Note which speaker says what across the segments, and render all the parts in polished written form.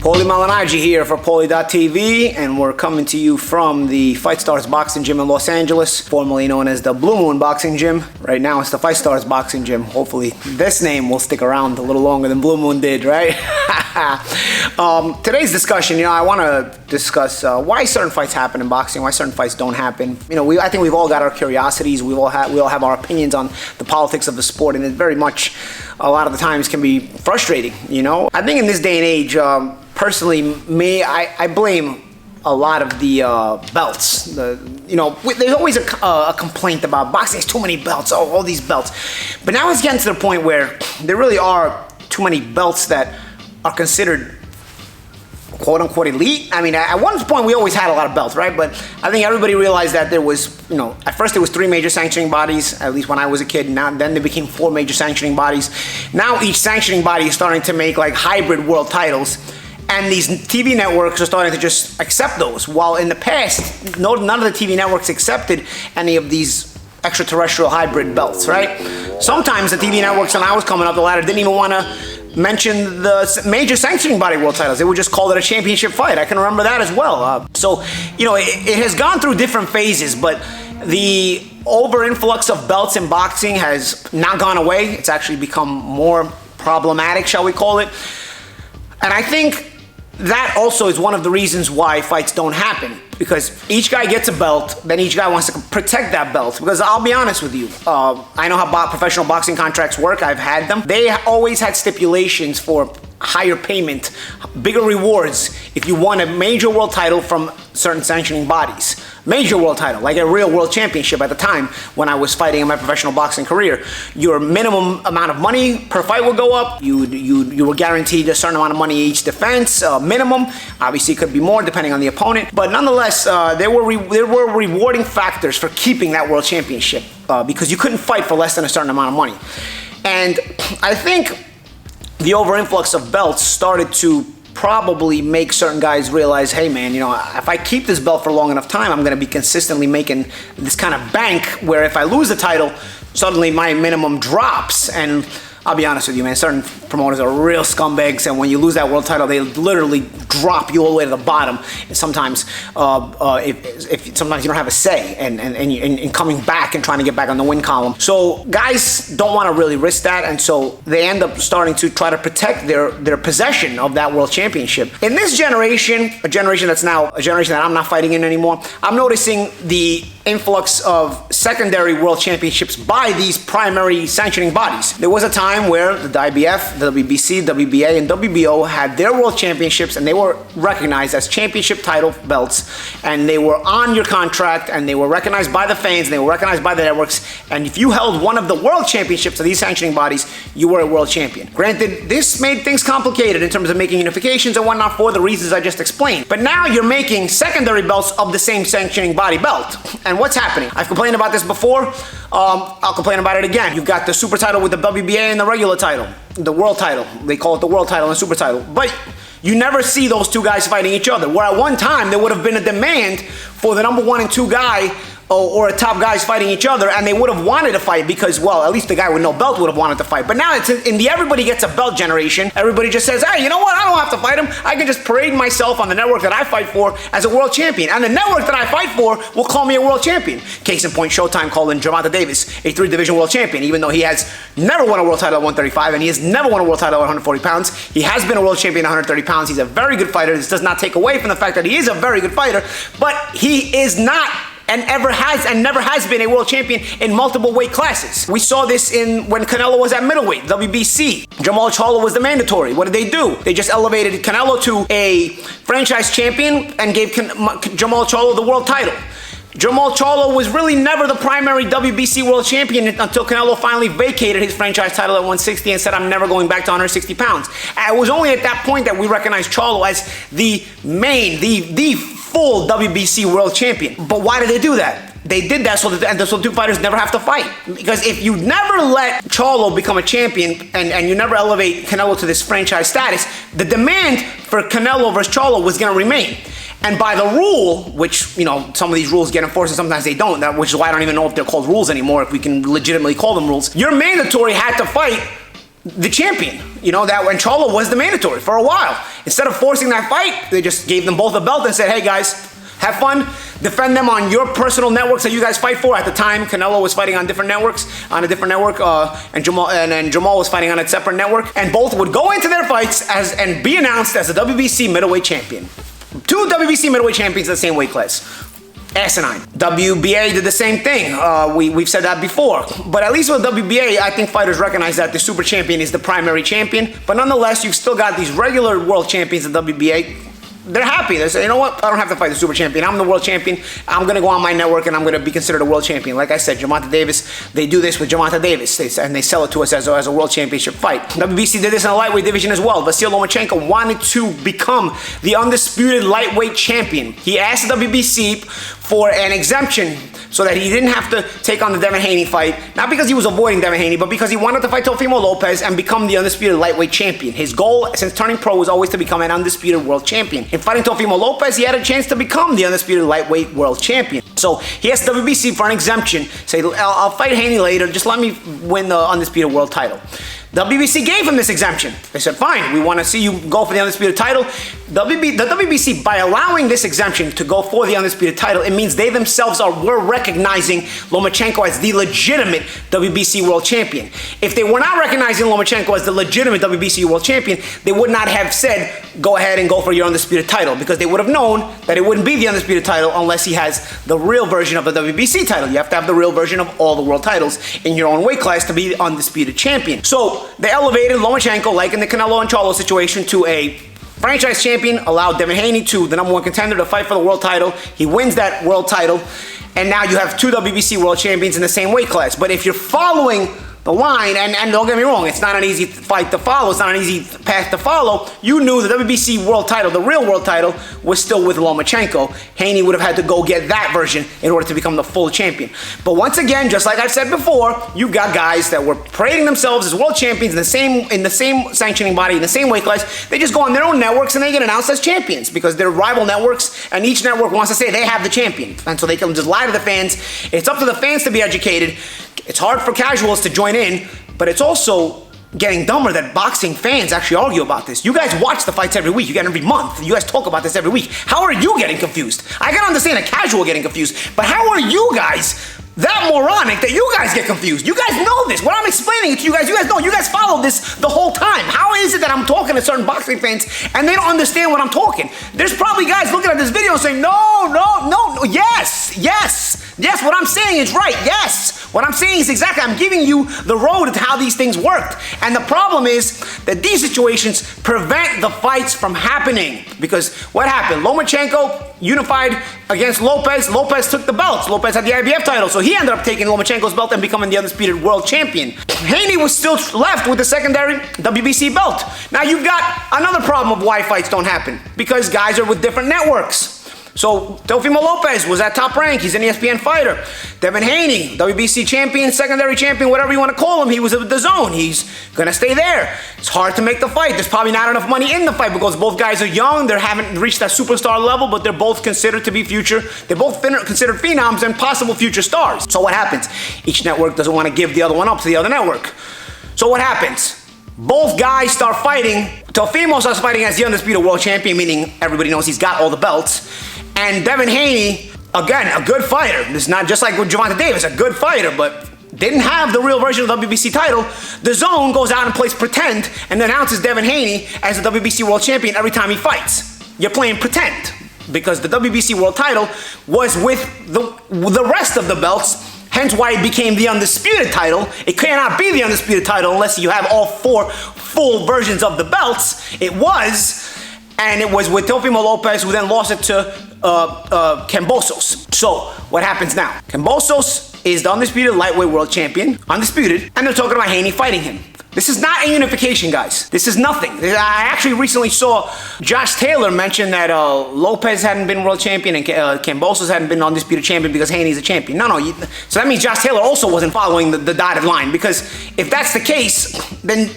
Speaker 1: Paulie Malignaggi here for Paulie.tv, and we're coming to you from the Fight Stars Boxing Gym in Los Angeles, formerly known as the Blue Moon Boxing Gym. Right now it's the Fight Stars Boxing Gym. Hopefully this name will stick around a little longer than Blue Moon did, right? Today's discussion, I want to discuss why certain fights happen in boxing, why certain fights don't happen. I think we've all got our curiosities. We all have our opinions on the politics of the sport, and it very much, a lot of the times, can be frustrating. I think in this day and age, personally, I blame a lot of the belts. There's always a complaint about boxing. There's too many belts, all these belts. But now it's getting to the point where there really are too many belts that are considered quote-unquote elite. I mean, at one point we always had a lot of belts, right? But I think everybody realized that there was, at first there was 3 major sanctioning bodies, at least when I was a kid. Now, then there became 4 major sanctioning bodies. Now each sanctioning body is starting to make like hybrid world titles. And these TV networks are starting to just accept those. While in the past, none of the TV networks accepted any of these extraterrestrial hybrid belts, right? Sometimes the TV networks, when I was coming up the ladder, didn't even want to mention the major sanctioning body world titles. They would just call it a championship fight. I can remember that as well. It has gone through different phases, but the over-influx of belts in boxing has not gone away. It's actually become more problematic, shall we call it. And I think that also is one of the reasons why fights don't happen, because each guy gets a belt, then each guy wants to protect that belt. Because I'll be honest with you, I know how professional boxing contracts work. I've had them. They always had stipulations for higher payment, bigger rewards if you won a major world title from certain sanctioning bodies. Major world title, like a real world championship at the time when I was fighting in my professional boxing career. Your minimum amount of money per fight would go up. You were guaranteed a certain amount of money each defense, minimum. Obviously it could be more depending on the opponent. But nonetheless, there were rewarding factors for keeping that world championship because you couldn't fight for less than a certain amount of money. And I think the over-influx of belts started to probably make certain guys realize, hey man, if I keep this belt for long enough time, I'm going to be consistently making this kind of bank where if I lose the title, suddenly my minimum drops. And I'll be honest with you, man, certain promoters are real scumbags, and when you lose that world title, they literally drop you all the way to the bottom. And sometimes, sometimes you don't have a say in coming back and trying to get back on the win column. So guys don't want to really risk that, and so they end up starting to try to protect their possession of that world championship. In this generation, a generation that's now a generation that I'm not fighting in anymore, I'm noticing the influx of secondary world championships by these primary sanctioning bodies. There was a time where the IBF, the WBC, WBA, and WBO had their world championships, and they were recognized as championship title belts, and they were on your contract, and they were recognized by the fans, and they were recognized by the networks, and if you held one of the world championships of these sanctioning bodies, you were a world champion. Granted, this made things complicated in terms of making unifications and whatnot for the reasons I just explained, but now you're making secondary belts of the same sanctioning body belt. And what's happening? I've complained about this before. I'll complain about it again. You've got the super title with the WBA and the regular title, the world title. They call it the world title and super title. But you never see those two guys fighting each other. Where at one time there would have been a demand for the number 1 and 2 guy or a top guys fighting each other, and they would have wanted to fight because, well, at least the guy with no belt would have wanted to fight. But now it's in the everybody gets a belt generation. Everybody just says, hey, you know what? I don't have to fight him. I can just parade myself on the network that I fight for as a world champion. And the network that I fight for will call me a world champion. Case in point, Showtime calling Gervonta Davis a 3-division world champion, even though he has never won a world title at 135, and he has never won a world title at 140 pounds. He has been a world champion at 130 pounds. He's a very good fighter. This does not take away from the fact that he is a very good fighter, but he is not and never has been a world champion in multiple weight classes. We saw this when Canelo was at middleweight, WBC. Jamal Charlo was the mandatory. What did they do? They just elevated Canelo to a franchise champion and gave Jamal Charlo the world title. Jamal Charlo was really never the primary WBC world champion until Canelo finally vacated his franchise title at 160 and said, I'm never going back to 160 pounds. And it was only at that point that we recognized Charlo as the full WBC world champion. But why did they do that? They did that so that the two fighters never have to fight. Because if you never let Charlo become a champion and you never elevate Canelo to this franchise status, the demand for Canelo versus Charlo was going to remain. And by the rule, which, some of these rules get enforced and sometimes they don't, which is why I don't even know if they're called rules anymore, if we can legitimately call them rules, your mandatory had to fight the champion. You know, that when Charlo was the mandatory for a while. Instead of forcing that fight, they just gave them both a belt and said, hey guys, have fun, defend them on your personal networks that you guys fight for. At the time, Canelo was fighting on different networks, and Jamal was fighting on a separate network. And both would go into their fights and be announced as the WBC middleweight champion. 2 WBC middleweight champions in the same weight class. Asinine. WBA did the same thing. We've said that before. But at least with WBA, I think fighters recognize that the super champion is the primary champion. But nonetheless, you've still got these regular world champions in WBA. They're happy. They say, you know what? I don't have to fight the super champion. I'm the world champion. I'm going to go on my network and I'm going to be considered a world champion. Like I said, Gervonta Davis, they do this with Gervonta Davis. And they sell it to us as a world championship fight. WBC did this in the lightweight division as well. Vasyl Lomachenko wanted to become the undisputed lightweight champion. He asked the WBC for an exemption so that he didn't have to take on the Devin Haney fight. Not because he was avoiding Devin Haney, but because he wanted to fight Teofimo Lopez and become the undisputed lightweight champion. His goal since turning pro was always to become an undisputed world champion. In fighting Teofimo Lopez, he had a chance to become the undisputed lightweight world champion. So he asked WBC for an exemption. Say, I'll fight Haney later, just let me win the undisputed world title. The WBC gave him this exemption. They said, fine, we want to see you go for the undisputed title. The WBC, by allowing this exemption to go for the undisputed title, it means they themselves were recognizing Lomachenko as the legitimate WBC world champion. If they were not recognizing Lomachenko as the legitimate WBC world champion, they would not have said, go ahead and go for your undisputed title, because they would have known that it wouldn't be the undisputed title unless he has the real version of the WBC title. You have to have the real version of all the world titles in your own weight class to be the undisputed champion. So they elevated Lomachenko, like in the Canelo and Charlo situation, to a franchise champion, allowed Devin Haney, to the #1 contender, to fight for the world title. He wins that world title, and now you have 2 WBC world champions in the same weight class. But if you're following the line, and don't get me wrong, it's not an easy fight to follow, it's not an easy path to follow. You knew the WBC world title, the real world title, was still with Lomachenko. Haney would have had to go get that version in order to become the full champion. But once again, just like I've said before, you've got guys that were parading themselves as world champions in the same sanctioning body, in the same weight class. They just go on their own networks and they get announced as champions because they're rival networks, and each network wants to say they have the champion. And so they can just lie to the fans. It's up to the fans to be educated. It's hard for casuals to join in, but it's also getting dumber that boxing fans actually argue about this. You guys watch the fights every week. You get every month. You guys talk about this every week. How are you getting confused? I can understand a casual getting confused, but how are you guys that moronic that you guys get confused? You guys know this. What I'm explaining it to you guys know. You guys follow this the whole time. How is it that I'm talking to certain boxing fans and they don't understand what I'm talking? There's probably guys looking at this video and saying, no, yes, what I'm saying is right, yes. What I'm saying is exactly, I'm giving you the road to how these things worked. And the problem is that these situations prevent the fights from happening. Because what happened? Lomachenko unified against Lopez. Lopez took the belts. Lopez had the IBF title, so he ended up taking Lomachenko's belt and becoming the undisputed world champion. Haney was still left with the secondary WBC belt. Now you've got another problem of why fights don't happen. Because guys are with different networks. So Teofimo Lopez was at Top Rank. He's an ESPN fighter. Devin Haney, WBC champion, secondary champion, whatever you want to call him. He was with DAZN. He's going to stay there. It's hard to make the fight. There's probably not enough money in the fight because both guys are young. They haven't reached that superstar level, but they're both considered to be future. They're both considered phenoms and possible future stars. So what happens? Each network doesn't want to give the other one up to the other network. So what happens? Both guys start fighting. Teofimo starts fighting as the undisputed world champion, meaning everybody knows he's got all the belts. And Devin Haney, again, a good fighter. It's not just like with Gervonta Davis, a good fighter, but didn't have the real version of the WBC title. DAZN goes out and plays pretend and announces Devin Haney as the WBC world champion every time he fights. You're playing pretend because the WBC world title was with the rest of the belts. Hence why it became the undisputed title. It cannot be the undisputed title unless you have all 4 full versions of the belts. It was with Teofimo Lopez, who then lost it to Kambosos. So what happens now? Kambosos is the undisputed lightweight world champion, undisputed, and they're talking about Haney fighting him. This is not a unification, guys. This is nothing. I actually recently saw Josh Taylor mention that Lopez hadn't been world champion and Kambosos hadn't been undisputed champion because Haney's a champion. No. So that means Josh Taylor also wasn't following the dotted line, because if that's the case, then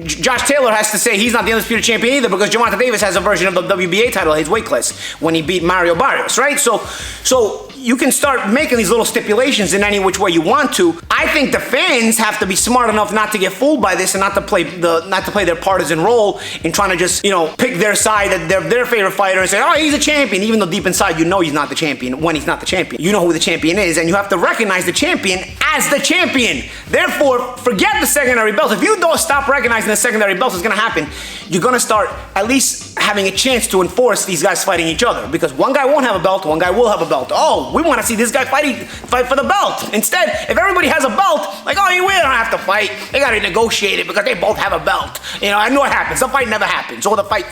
Speaker 1: Josh Taylor has to say he's not the undisputed champion either, because Gervonta Davis has a version of the WBA title at his weight class when he beat Mario Barrios, right? So you can start making these little stipulations in any which way you want to. I think the fans have to be smart enough not to get fooled by this and not to play their partisan role in trying to just, pick their side, that they're their favorite fighter, and say, oh, he's a champion, even though deep inside you know he's not the champion when he's not the champion. You know who the champion is, and you have to recognize the champion as the champion. Therefore, forget the secondary belts. If you don't stop recognizing the secondary belts, what's going to happen? You're going to start at least having a chance to enforce these guys fighting each other, because one guy won't have a belt, one guy will have a belt. Oh, we want to see this guy fight for the belt. Instead, if everybody has a belt, like, oh, we don't have to fight. They got to negotiate it because they both have a belt. I know what happens. The fight never happens, or the fight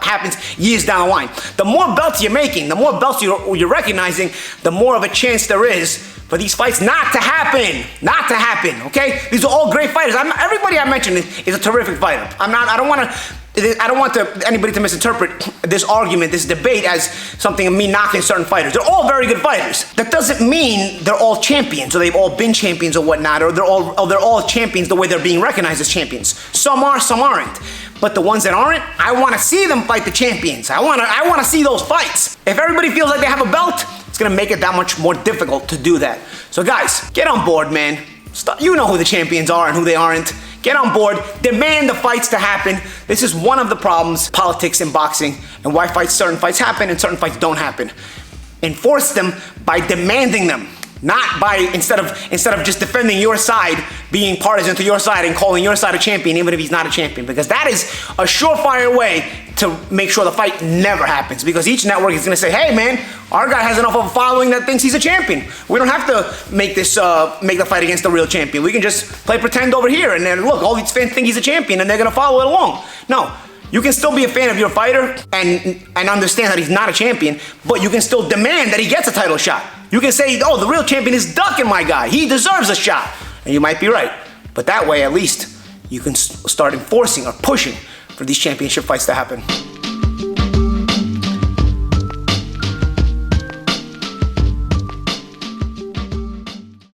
Speaker 1: happens years down the line. The more belts you're making, the more belts you're recognizing, the more of a chance there is for these fights not to happen. Not to happen, okay? These are all great fighters. Everybody I mentioned is a terrific fighter. I don't want anybody to misinterpret this argument, this debate, as something of me knocking certain fighters. They're all very good fighters. That doesn't mean they're all champions, or they've all been champions or whatnot, or they're all champions the way they're being recognized as champions. Some are, some aren't. But the ones that aren't, I want to see them fight the champions. I want to see those fights. If everybody feels like they have a belt, it's going to make it that much more difficult to do that. So guys, get on board, man. You know who the champions are and who they aren't. Get on board, demand the fights to happen. This is one of the problems, politics in boxing, and why certain fights happen and certain fights don't happen. Enforce them by demanding them, not by, instead of just defending your side, being partisan to your side and calling your side a champion even if he's not a champion, because that is a surefire way to make sure the fight never happens, because each network is going to say, hey man, our guy has enough of a following that thinks he's a champion. We don't have to make the fight against the real champion. We can just play pretend over here, and then look, all these fans think he's a champion and they're going to follow it along. No, you can still be a fan of your fighter and understand that he's not a champion, but you can still demand that he gets a title shot. You can say, oh, the real champion is ducking my guy. He deserves a shot. And you might be right. But that way, at least, you can start enforcing or pushing for these championship fights to happen.